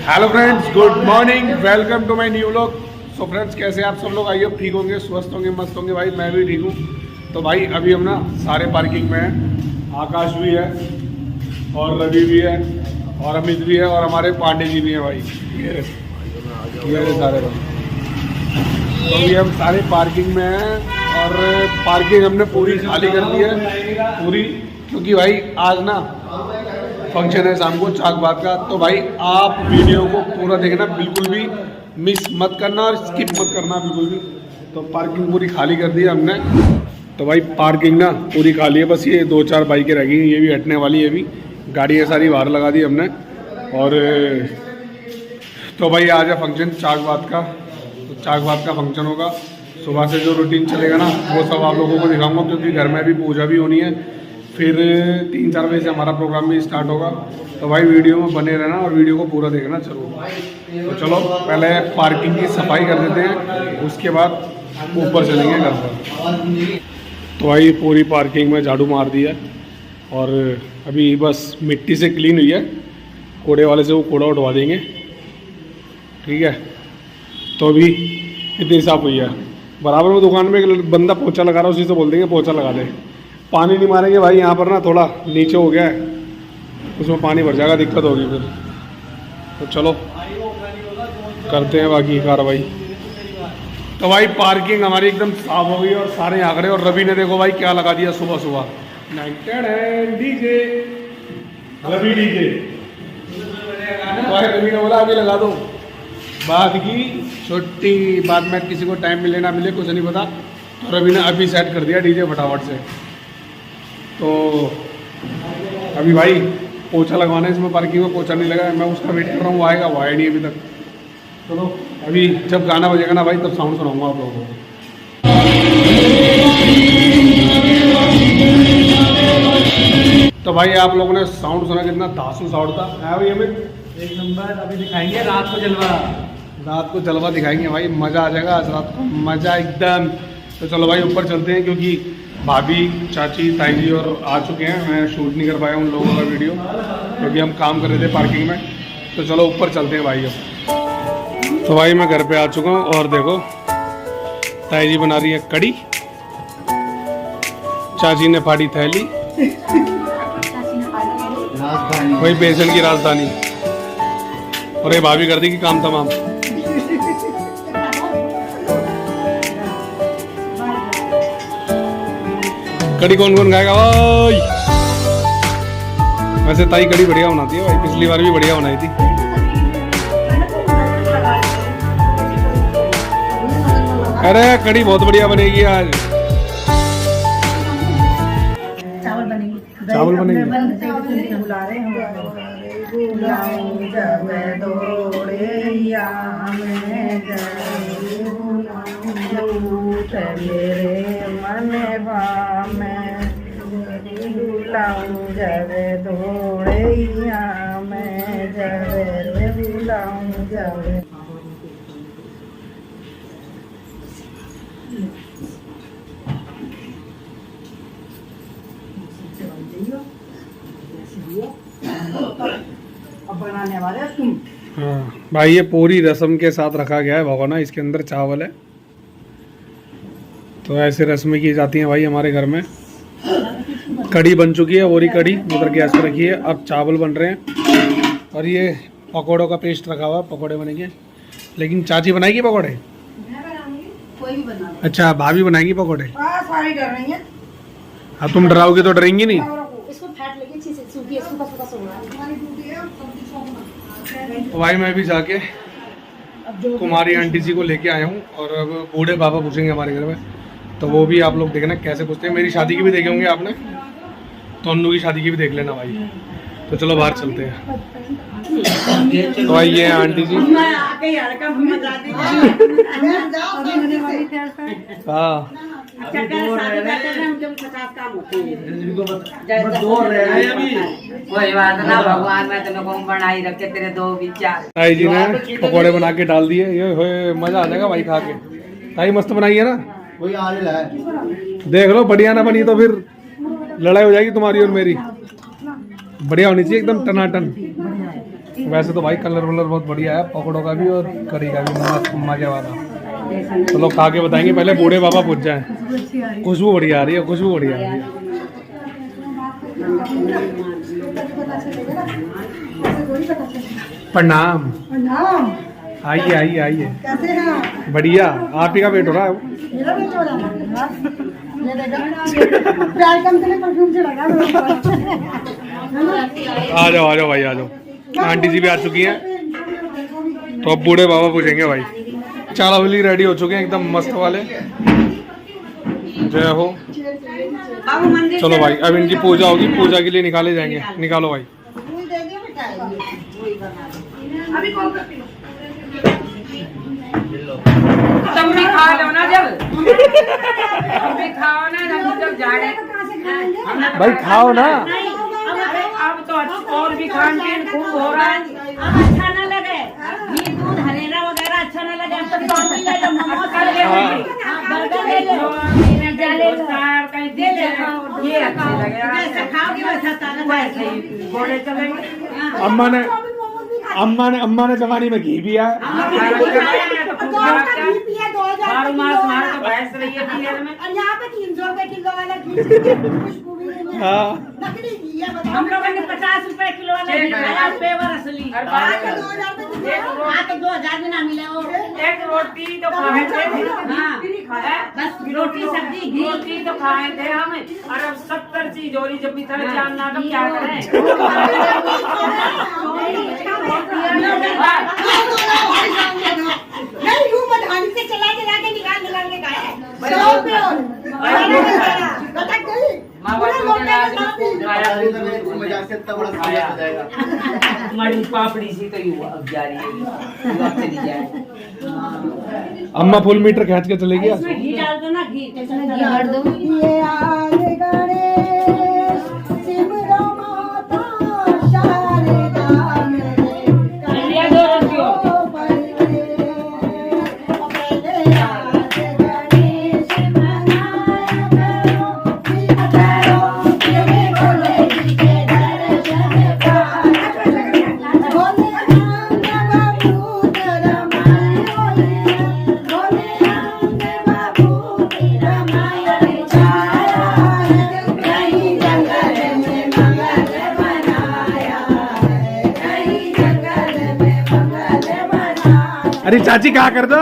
Hello friends, good morning, welcome to my new vlog. So friends, कैसे आप सब लोग? आई होप ठीक होंगे, स्वस्थ होंगे, मस्त होंगे। भाई मैं भी ठीक हूँ। तो भाई अभी हम ना सारे पार्किंग में हैं। आकाश भी है और रवि भी है और अमित भी है और हमारे पांडे जी भी हैं। भाई ये सारे भाई, तो अभी हम सारे पार्किंग में हैं और पार्किंग हमने पूरी खाली कर दी है पूरी, क्योंकि भाई आज ना फंक्शन है शाम को चाक बात का। तो भाई आप वीडियो को पूरा देखना, बिल्कुल भी मिस मत करना और स्किप मत करना बिल्कुल भी। तो पार्किंग पूरी खाली कर दी है हमने। तो भाई पार्किंग ना पूरी खाली है, बस ये 2-4 बाइकें रह गई, ये भी हटने वाली है। अभी गाड़ियाँ सारी बाहर लगा दी हमने। और तो भाई आज है फंक्शन चाक बात का। तो चाक बात का फंक्शन होगा, सुबह से जो रूटीन चलेगा ना वो सब आप लोगों को दिखाऊंगा, क्योंकि घर में भी पूजा भी होनी है। फिर 3-4 बजे से हमारा प्रोग्राम भी स्टार्ट होगा। तो भाई वीडियो में बने रहना और वीडियो को पूरा देखना जरूर। तो चलो पहले पार्किंग की सफाई कर देते हैं, उसके बाद ऊपर चलेंगे घर पर। तो भाई पूरी पार्किंग में झाड़ू मार दिया और अभी बस मिट्टी से क्लीन हुई है। कूड़े वाले से वो कूड़ा उठवा देंगे, ठीक है। तो अभी इतनी साफ हुई है। बराबर में दुकान में एक बंदा पोछा लगा रहा है, उसी से बोल देंगे पोछा लगा दे। पानी नहीं मारेंगे भाई, यहाँ पर ना थोड़ा नीचे हो गया है, उसमें पानी भर जाएगा, दिक्कत होगी फिर। तो चलो करते हैं बाकी कार्रवाई। तो भाई पार्किंग हमारी एकदम साफ हो गई और सारे आ गए। और रवि ने देखो भाई क्या लगा दिया सुबह सुबह, डीजे रवि डीजे। भाई रवि ने बोला अभी लगा दो, बाद की छुट्टी, बाद में किसी को टाइम मिले ना मिले कुछ नहीं पता। तो रवि ने अभी सेट कर दिया डीजे फटाफट से। तो अभी भाई पोछा लगवाना है, इसमें पार्किंग में पोछा नहीं लगा है, मैं उसका वेट कर रहा हूँ, वो आएगा, वो आया नहीं अभी तक। चलो अभी जब गाना बजेगा ना भाई तब साउंड सुनाऊंगा आप लोगों को। तो भाई आप लोगों ने साउंड सुना, कितना धांसू साउंड था। भाई अमित एक नंबर। अभी दिखाएंगे रात को जलवा, रात को जलवा दिखाएंगे भाई, मज़ा आ जाएगा आज रात को, मज़ा एकदम। तो चलो भाई ऊपर चलते हैं, क्योंकि भाभी, चाची, ताई जी और आ चुके हैं। मैं शूट नहीं कर पाया उन लोगों का वीडियो, क्योंकि हम काम कर रहे थे पार्किंग में। तो चलो ऊपर चलते हैं भाई अब। तो भाई मैं घर पे आ चुका हूँ और देखो ताई जी बना रही है कड़ी, चाची ने फाड़ी थैली, वही बेसन की राजधानी, और ये भाभी कर दी कि काम तमाम। कड़ी कौन कौन खाएगा भाई? वैसे ताई कड़ी बढ़िया बनाती है भाई, पिछली बार भी बढ़िया बनाई थी। अरे कड़ी बहुत बढ़िया बनेगी आज। चावल बनेंगे। बनाने वाले तुम। हाँ भाई ये पूरी रस्म के साथ रखा गया है भगोना, इसके अंदर चावल है। तो ऐसे रस्में की जाती हैं भाई हमारे घर में। कड़ी बन चुकी है, और ही कड़ी उधर गैस पर रखी है, अब चावल बन रहे हैं। और ये पकौड़ों का पेस्ट रखा हुआ, पकौड़े बनेंगे। लेकिन चाची बनाएगी पकौड़े? कोई भी बना। अच्छा भाभी बनाएगी पकौड़े? सारी डर रही है। हाँ तुम डराओगे तो डरेंगी नहीं। इसको फैट लगी अच्छी से, सूखी है, सूखा सूखा सोना। तो भाई मैं भी जाके कुमारी आंटी जी को लेके आया हूँ, और अब बूढ़े पापा पूछेंगे हमारे घर में। तो वो भी आप लोग देखना कैसे पूछते हैं। मेरी शादी की भी देखे होंगे आपने, तो अन्नू की शादी की भी देख लेना भाई। तो चलो बाहर चलते हैं। तो भाई ये आंटी जी। हाँ भगवान में तेरे को बनाई रखे, तेरे दो विचार। ताई जी ने पकौड़े बना के डाल दिए, ये मजा आ जाएगा भाई खा के। ताई मस्त बनाई है ना? वही आज लाया। देख लो बढ़िया ना बनी तो फिर लड़ाई हो जाएगी तुम्हारी और मेरी। बढ़िया होनी चाहिए एकदम टनाटन। वैसे तो भाई कलर वलर बहुत बढ़िया है, पकौड़ों का भी और करी का भी मस्त मजे वाला। चलो खा के बताएंगे, पहले बूढ़े बाबा पूछ जाए। खुशबू बढ़िया आ रही है, खुशबू बढ़िया आ रही है। प्रणाम। आइए आइए आइए। कैसे हैं? बढ़िया, आप ही का वेट हो रहा है। मेरा भी हो रहा है। ये देखो प्यार कम के लिए परफ्यूम से लगा दो। आ जाओ भाई आ जाओ। आंटी जी भी आ चुकी हैं, तो अब बूढ़े बाबा पूछेंगे भाई। चावली रेडी हो चुके हैं एकदम मस्त वाले। जय हो। चलो भाई अब इनकी पूजा होगी, पूजा के लिए निकाले जाएंगे। निकालो भाई। अभी कॉल करती हूँ। तुम भी खा लो ना, जब तुम भी खाओ ना, जब जाए भाई खाओ ना। अब तो और भी खान पीन खूब हो रहा है। अब अच्छा न लगे, घी दूध हरेरा वगैरह अच्छा न लगे, हम तो चाउमीन ले लो, मोमोज ले लो, बर्गर ले लो, पिज्जा ले लो, कहीं दे ले, ये अच्छा लगेगा। जैसे खाओगे वैसा ताकत वैसे ही घोड़े चलेंगे। अम्मा ने जमाने में घी पिया है। मारो मास मार तो भैंस रही है पीने में। और यहाँ पे 300 रुपए किलो वाला घी खुशबू भी नहीं है। हाँ। नकली घी है, बताओ। हम लोगों ने 50 रुपए किलो वाला घी खाया, पेवर असली। आज 2000 रुपए किलो। हाँ तो 2000 में ना मिले वो। एक रोटी तो खाए थे। हाँ, हाँ, बस रोटी सब्जी घी। रोटी तो खाए थे हम, और अब 70 चीज हो रही, जब भी तरह जानना तो क्या करें। नहीं यूं मधानी से चला के लाके निकाल के खाया है। 100 रुपए और लटक गई। माँ बाप को लाज में खूब खाया। मजाक से इतना बड़ा खाया हो जाएगा। हमारी पापड़ी सी तो युवा अब जा रही है, युवा चली जाए। अम्मा फुल मीटर खींच के चलेगी। इसमें घी डाल दो ना, घी भर दो। ये आए गणेश सिमरो माता शारदा मेरे इंडिया दो रोटियों। अरे चाची क्या कर दो।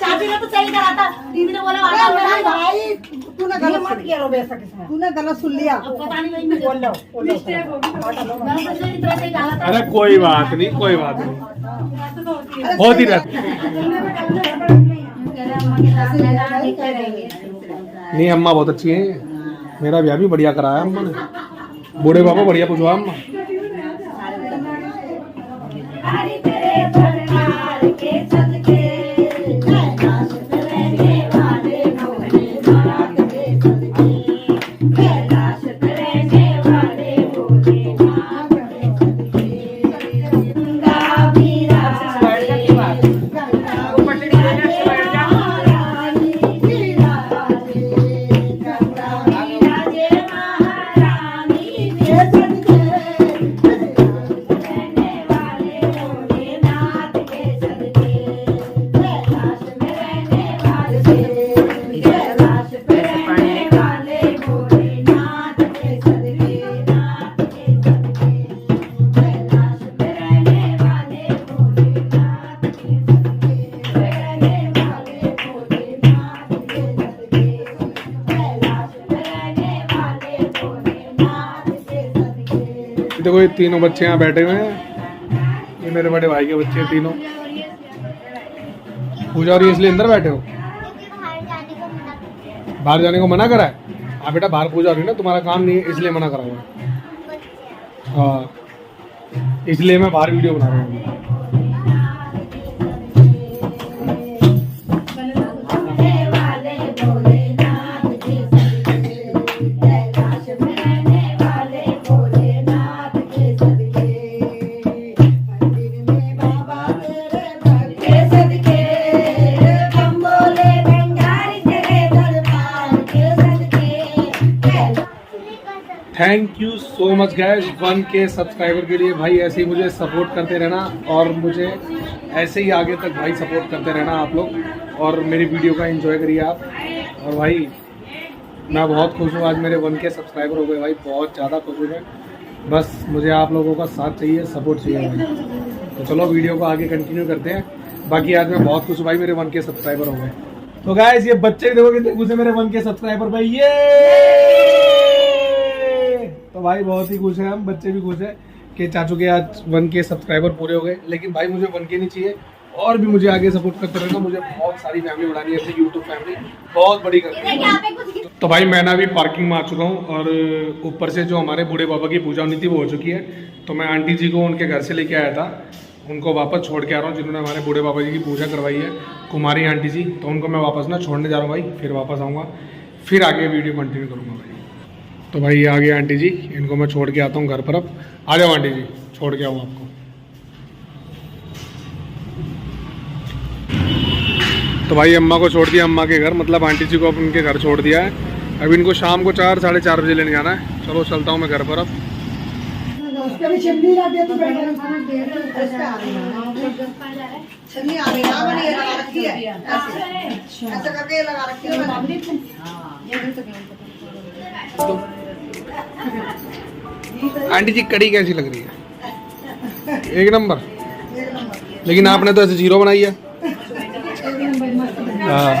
चाची ने तो सही करा था, दीदी ने बोला अरे भाई तूने गलत मत किया रो बेसा के साथ। तूने गलत सुन लिया। पता नहीं वही में बोल लो मिस्टेक हो गई। मैंने सोचा कि तो ऐसे डाला था। अरे कोई बात नहीं, कोई बात नहीं, होती रहती। नहीं अम्मा बहुत अच्छी है, मेरा ब्याह भी बढ़िया कराया अम्मा ने। बूढ़े बाबा बढ़िया पूछवा अम्मा। देखो ये तीनों बच्चे यहाँ बैठे हुए हैं, ये मेरे बड़े भाई के बच्चे तीनों। पूजा और ये इसलिए अंदर बैठे हो? बाहर जाने को मना करा है? हाँ बेटा बाहर पूजा हो रही है ना, तुम्हारा काम नहीं है इसलिए मना करा हुआ है। हाँ इसलिए मैं बाहर वीडियो बना रहा हूँ। Thank you so much guys 1K subscriber के लिए भाई। ऐसे ही मुझे सपोर्ट करते रहना और मुझे ऐसे ही आगे तक भाई सपोर्ट करते रहना आप लोग, और मेरी वीडियो का एंजॉय करिए आप। और भाई मैं बहुत खुश हूँ, आज मेरे 1K सब्सक्राइबर हो गए भाई, बहुत ज़्यादा खुश हूँ मैं। बस मुझे आप लोगों का साथ चाहिए, सपोर्ट चाहिए भाई। तो चलो वीडियो को आगे कंटिन्यू करते हैं। बाकी आज मैं बहुत खुश हूँ भाई, मेरे 1K सब्सक्राइबर हो गए। तो गाइस ये बच्चे देखो कितने खुश है मेरे 1K सब्सक्राइबर भाई, ये तो भाई बहुत ही खुश है हम, बच्चे भी खुश है कि चाचू के आज 1K सब्सक्राइबर पूरे हो गए। लेकिन भाई मुझे 1K नहीं चाहिए, और भी मुझे आगे सपोर्ट करते रहना। मुझे बहुत सारी फैमिली बनानी है, अपनी यूट्यूब फैमिली बहुत बड़ी करनी है। तो भाई मैंने अभी पार्किंग में आ चुका हूँ, और ऊपर से जो हमारे बूढ़े बाबा की पूजा होनी थी वो हो चुकी है। तो मैं आंटी जी को उनके घर से लेके आया था, उनको वापस छोड़ के आ रहा हूँ, जिन्होंने हमारे बूढ़े बाबा जी की पूजा करवाई है, कुमारी आंटी जी। तो उनको मैं वापस ना छोड़ने जा रहा हूँ भाई, फिर वापस आऊँगा, फिर आगे वीडियो कंटिन्यू करूँगा भाई। तो भाई ये आ गए आंटी जी, इनको मैं छोड़ के आता हूँ घर पर। अब आ जाओ आंटी जी, छोड़ के आऊँ आपको। तो भाई अम्मा को छोड़ दिया अम्मा के घर, मतलब आंटी जी को अब उनके घर छोड़ दिया है। अब इनको शाम को 4 साढ़े 4 बजे लेने जाना है। चलो चलता हूँ मैं घर पर अब। आंटी जी कड़ी कैसी लग रही है? एक नंबर। लेकिन आपने तो ऐसे जीरो बनाई है। हाँ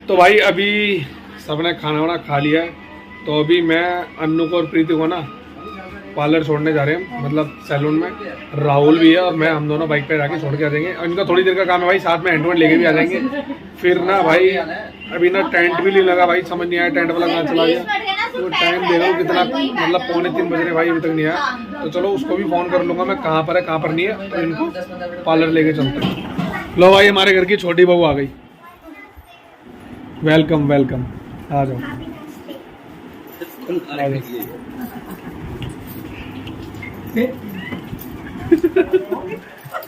तो भाई अभी सबने खाना वाना खा लिया है, तो अभी मैं अन्नू को और प्रीति को ना पार्लर छोड़ने जा रहे हैं, मतलब सैलून में। राहुल भी है और मैं, हम दोनों बाइक पे जाके छोड़ के आ जाएंगे। और इनका थोड़ी देर का काम है भाई, साथ में हैंड लेके भी आ जाएंगे। फिर ना भाई अभी ना टेंट भी नहीं लगा भाई, समझ नहीं आया टेंट वाला कहाँ चला गया। तो टाइम दे रहा हूँ कितना, मतलब 2:45 बज रहे भाई, अभी तक नहीं आया। तो चलो उसको भी फोन कर लूंगा मैं, कहाँ पर है कहाँ पर नहीं है, तो इनको पार्लर लेके चलते हैं। लो भाई हमारे घर की छोटी बहू आ गई, वेलकम वेलकम, आ जाओ आ जाओ।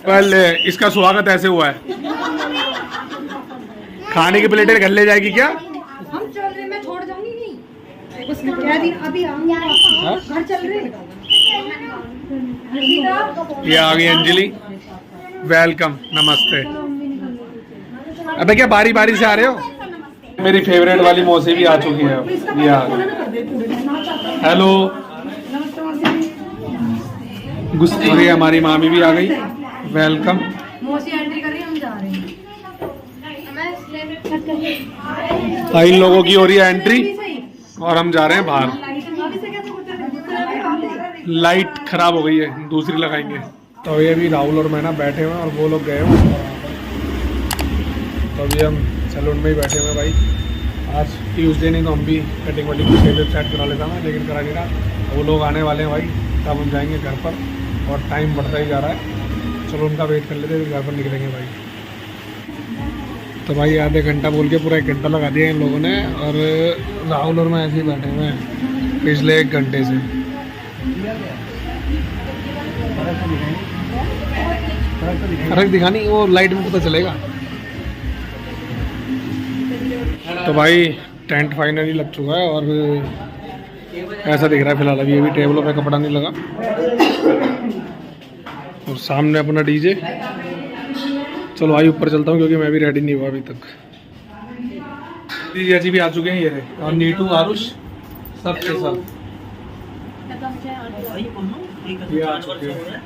पहले इसका स्वागत ऐसे हुआ है, खाने की प्लेटें घर ले जाएगी क्या? हम चल रहे, मैं छोड़ जाऊंगी नहीं, बस क्या दिन अभी आऊंगी, घर चल रहे। ये आ गई अंजलि, वेलकम, नमस्ते। अबे क्या बारी बारी से आ रहे हो? मेरी फेवरेट वाली मौसी भी आ चुकी है, ये आ गई। हेलो गुस्से, हमारी मामी भी आ गई, वेलकम। मौसी एंट्री कर रही है, हम जा रहे हैं। हाँ, इन लोगों की हो रही है एंट्री और हम जा रहे हैं बाहर। लाइट खराब हो गई है, दूसरी लगाएंगे। तो ये अभी राहुल और मैं ना बैठे हुए हैं और वो लोग गए हुए हैं। तो अभी हम सैलून में ही बैठे हुए हैं भाई। आज ट्यूसडे नहीं तो हम भी कटिंग वटिंग की सेट करा लेता मैं, लेकिन करा नहीं रहा। वो लोग आने वाले हैं भाई, तब हम जाएंगे घर पर, और टाइम बढ़ता ही जा रहा है। चलो उनका वेट कर लेते हैं, घर पर निकलेंगे भाई। तो भाई आधे घंटा बोल के पूरा 1 घंटा लगा दिया इन लोगों ने, और राहुल और मैं ऐसे ही बैठे हुए हैं पिछले 1 घंटे से। फर्क दिखानी, वो लाइट में पता चलेगा। तो भाई टेंट फाइनली लग चुका है, और ऐसा दिख रहा है फिलहाल। अभी टेबलों पे कपड़ा नहीं लगा, और सामने अपना डीजे। चलो भाई ऊपर चलता हूँ, क्योंकि मैं भी रेडी नहीं हुआ अभी तक। दीदी जी भी आ चुके हैं, ये है, और नीटू आरुष सब के सब ये आ चुके हैं।